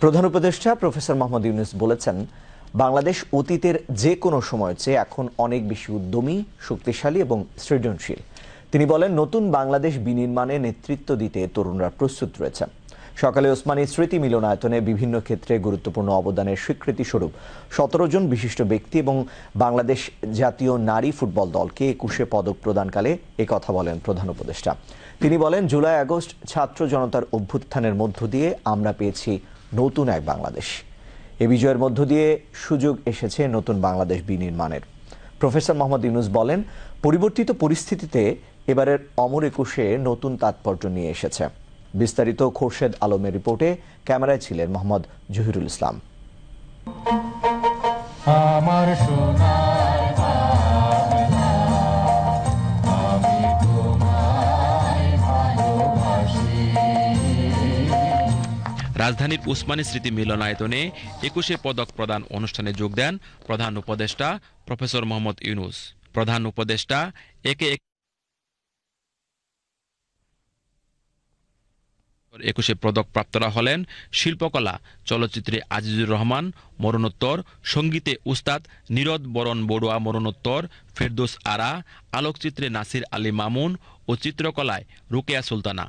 প্রধান উপদেষ্টা প্রফেসর মোহাম্মদ ইউনূস বলেছেন, বাংলাদেশ অতীতের যে কোনো সময়ের চেয়ে এখন অনেক বেশি উদ্যমী, শক্তিশালী এবং সৃজনশীল। তিনি বলেন, নতুন বাংলাদেশ বিনির্মাণে নেতৃত্ব দিতে তরুণরা প্রস্তুত রয়েছে। সকালে ওসমানী স্মৃতি মিলনায়তনে বিভিন্ন ক্ষেত্রে গুরুত্বপূর্ণ অবদানের স্বীকৃতি স্বরূপ 17 জন বিশিষ্ট ব্যক্তি এবং বাংলাদেশ জাতীয় নারী ফুটবল দলকে 21 পদক প্রদানকালে একথা বলেন প্রধান উপদেষ্টা। তিনি বলেন, জুলাই আগস্ট ছাত্র জনতার অভ্যুত্থানের মধ্য দিয়ে আমরা পেয়েছি নতুন এক বাংলাদেশ। এ বিজয়ের মধ্য দিয়ে সুযোগ এসেছে নতুন বাংলাদেশ বিনির্মাণের। প্রফেসর মোহাম্মদ ইউনূস বলেন, পরিবর্তিত পরিস্থিতিতে এবারের অমর একুশে নতুন তাৎপর্য নিয়ে এসেছে। বিস্তারিত খোরশেদ আলমের রিপোর্টে, ক্যামেরায় ছিলেন মোহাম্মদ জহিরুল ইসলাম। রাজধানীর উসমানী স্মৃতি মিলনায়তনে 21 পদক প্রদান অনুষ্ঠানে যোগ দেন প্রধান উপদেষ্টা প্রফেসর মোহাম্মদ ইউনূস। প্রধান উপদেষ্টা একে 21 পদক প্রাপ্তরা হলেন শিল্পকলা, চলচ্চিত্রে আজিজুর রহমান মরণোত্তর, সঙ্গীতে উস্তাদ নীরদ বরণ বড়ুয়া মরণোত্তর, ফেরদৌস আরা, আলোকচিত্রে নাসির আলী মামুন ও চিত্রকলায় রুকেয়া সুলতানা।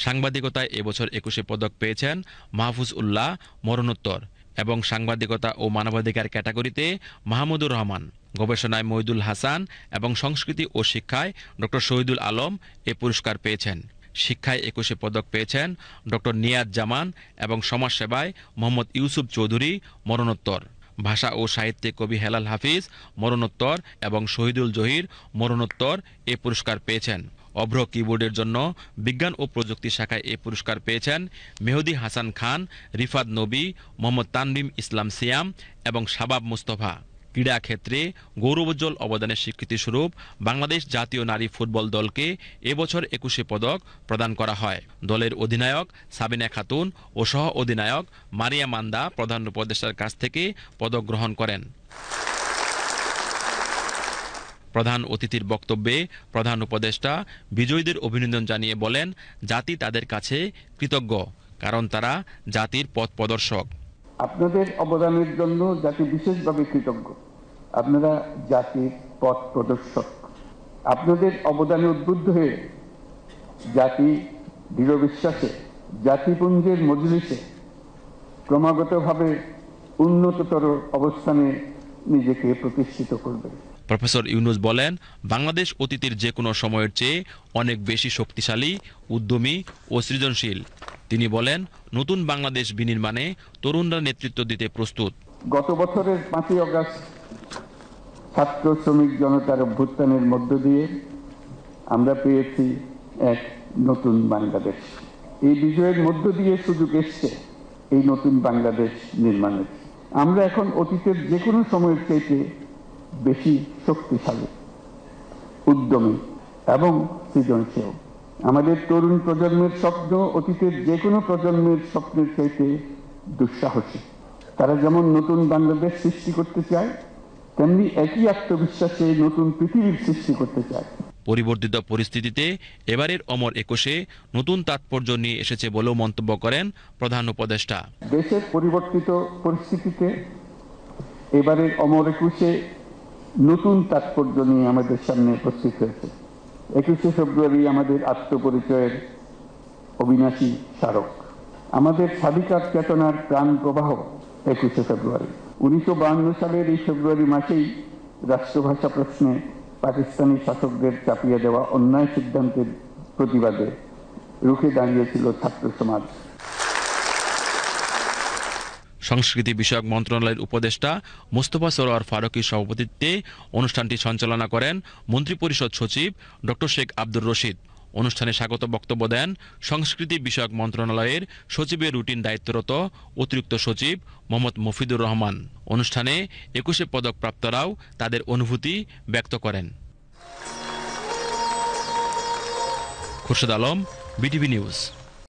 সাংবাদিকতায় এবছর 21 পদক পেয়েছেন মাহফুজ উল্লাহ মরণোত্তর এবং সাংবাদিকতা ও মানবাধিকার ক্যাটাগরিতে মাহমুদুর রহমান, গবেষণায় মইদুল হাসান এবং সংস্কৃতি ও শিক্ষায় ডক্টর শহীদুল আলম এ পুরস্কার পেয়েছেন। শিক্ষায় 21 পদক পেয়েছেন ডক্টর নিয়াজ জামান এবং সমাজসেবায় মোহাম্মদ ইউসুফ চৌধুরী মরণোত্তর। ভাষা ও সাহিত্যে কবি হেলাল হাফিজ মরণোত্তর এবং শহীদুল জহির মরণোত্তর এ পুরস্কার পেয়েছেন। অভ্র কিবোর্ডের জন্য বিজ্ঞান ও প্রযুক্তি শাখায় এ পুরস্কার পেয়েছেন মেহেদী হাসান খান, রিফাত নবী, মোহাম্মদ তানভীম ইসলাম সিয়াম এবং শাবাব মুস্তফা। ক্রীড়া ক্ষেত্রে গৌরবোজ্জ্বল অবদানের স্বীকৃতি স্বরূপ বাংলাদেশ জাতীয় নারী ফুটবল দলকে এবছর 21 পদক প্রদান করা হয়। দলের অধিনায়ক সাবিনা খাতুন ও সহ অধিনায়ক মারিয়া মান্দা প্রধান উপদেষ্টার কাছ থেকে পদক গ্রহণ করেন। প্রধান অতিথির বক্তব্যে প্রধান উপদেষ্টা বিজয়ীদের অভিনন্দন জানিয়ে বলেন, জাতি তাদের কাছে কৃতজ্ঞ, কারণ তারা জাতির পথ প্রদর্শক। আপনাদের অবদানের জন্য জাতি বিশেষভাবে কৃতজ্ঞ। আপনারা জাতির পথ প্রদর্শক। আপনাদের অবদানে উদ্বুদ্ধ হয়ে জাতি দৃঢ় বিশ্বাসে জাতিপুঞ্জের মজলিসে ক্রমাগতভাবে উন্নততর অবস্থানে নিজেকে প্রতিষ্ঠিত করবে। প্রফেসর ইউনূস বলেন, বাংলাদেশ অতীতের যে কোনো সময়ের চেয়ে অনেক বেশি শক্তিশালী, উদ্যমী ও সৃজনশীল। তিনি বলেন, নতুন বাংলাদেশ বিনির্মাণে তরুণরা নেতৃত্ব দিতে প্রস্তুত। গত বছরের 5 আগস্ট ছাত্র শ্রমিক জনতার অভ্যুত্থানের মধ্য দিয়ে আমরা পেয়েছি এক নতুন বাংলাদেশ। এই বিজয়ের মধ্য দিয়ে সুযোগ এসছে এই নতুন বাংলাদেশ নির্মাণের। আমরা এখন অতীতের যে কোনো সময়ের চাইতে বেশি শক্তিশালী, উদ্যমী এবং সৃজনশীল। আমাদের তরুণ প্রজন্মের স্বপ্ন অতীতের যে কোনো প্রজন্মের স্বপ্নের চাইতে দুঃসাহসী। তারা যেমন নতুন বাংলাদেশ সৃষ্টি করতে চায়, তেমনি একই আত্মবিশ্বাসে নতুন পৃথিবীর সৃষ্টি করতে চায়। পরিবর্তিত পরিস্থিতিতে এবারের অমর একুশে নতুন তাৎপর্য নিয়ে এসেছে বলেও মন্তব্য করেন প্রধান উপদেষ্টা। দেশের পরিবর্তিত পরিস্থিতিতে এবারের অমর একুশে নতুন তাৎপর্য নিয়ে আমাদের সামনে উপস্থিত হয়েছে। 21 ফেব্রুয়ারি আমাদের আত্মপরিচয়ের অবিনাশী স্মারক, আমাদের স্বাধিকার চেতনার প্রাণ প্রবাহ 21 ফেব্রুয়ারি। 1952 সালের এই ফেব্রুয়ারি মাসেই রাষ্ট্রভাষা প্রশ্নে পাকিস্তানি শাসকদের চাপিয়ে দেওয়া অন্যায় সিদ্ধান্তের প্রতিবাদে রুখে দাঁড়িয়েছিল ছাত্র সমাজ। সংস্কৃতি বিষয়ক মন্ত্রণালয়ের উপদেষ্টা মোস্তফা সরোয়ার ফারুকীর সভাপতিত্বে অনুষ্ঠানটি সঞ্চালনা করেন মন্ত্রিপরিষদ সচিব ডক্টর শেখ আব্দুর রশিদ। অনুষ্ঠানে স্বাগত বক্তব্য দেন সংস্কৃতি বিষয়ক মন্ত্রণালয়ের সচিবের রুটিন দায়িত্বরত অতিরিক্ত সচিব মোহাম্মদ মফিদুর রহমান। অনুষ্ঠানে 21 পদক প্রাপ্তরাও তাদের অনুভূতি ব্যক্ত করেন। Khorshed Alam, BTV news.